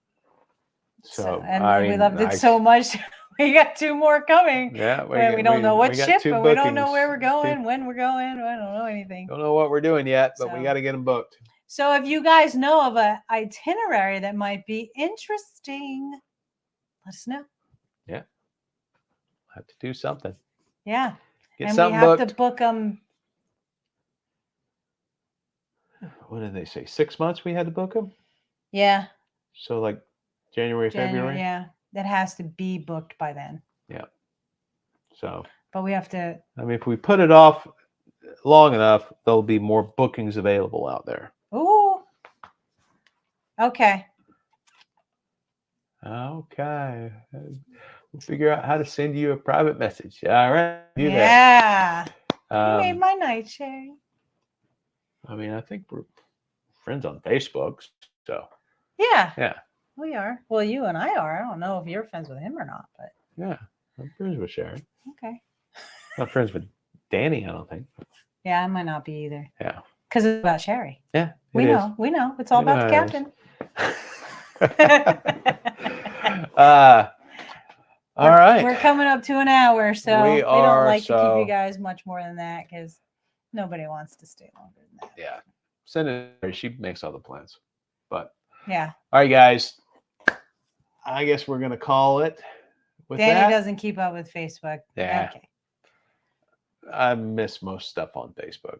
So we loved it so much. We got 2 more coming. Yeah. We don't know what ship, and we don't know where we're going, when we're going. I don't know anything. Don't know what we're doing yet, but we got to get them booked. So if you guys know of an itinerary that might be interesting, let us know. Yeah. We'll have to do something. Yeah. Get something booked. We have to book them. What did they say? 6 months we had to book them? Yeah. So like January, February? Yeah. That has to be booked by then. Yeah. So. But we have to. If we put it off long enough, there'll be more bookings available out there. Ooh. Okay. Okay. We'll figure out how to send you a private message. All right. You made my night, Sherry. I think we're friends on Facebook. So. Yeah. Yeah. We are. Well, you and I are. I don't know if you're friends with him or not, but. Yeah. I'm friends with Sharon. Okay. Not friends with Danny, I don't think. Yeah, I might not be either. Yeah. Because it's about Sherry. Yeah. We know. It's all about the captain. All right. We're coming up to an hour, so we don't like to keep you guys much more than that because nobody wants to stay longer than that. Yeah. Send it. She makes all the plans. But yeah. All right, guys. I guess we're gonna call it. Danny doesn't keep up with Facebook. Yeah. Okay. I miss most stuff on Facebook.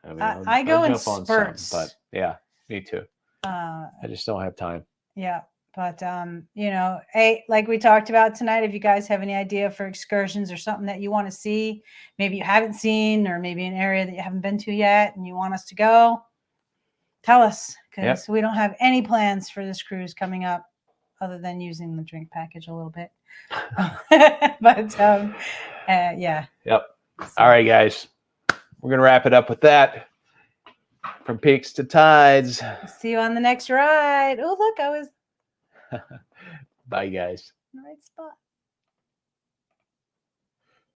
I go in spurts. But yeah, me too. I just don't have time. Yeah. But, hey, like we talked about tonight, if you guys have any idea for excursions or something that you want to see, maybe you haven't seen, or maybe an area that you haven't been to yet and you want us to go, tell us, because we don't have any plans for this cruise coming up other than using the drink package a little bit. But, yeah. Yep. So. All right, guys. We're going to wrap it up with that. From peaks to tides. See you on the next ride. Oh, look, I was. Bye, guys. Right spot.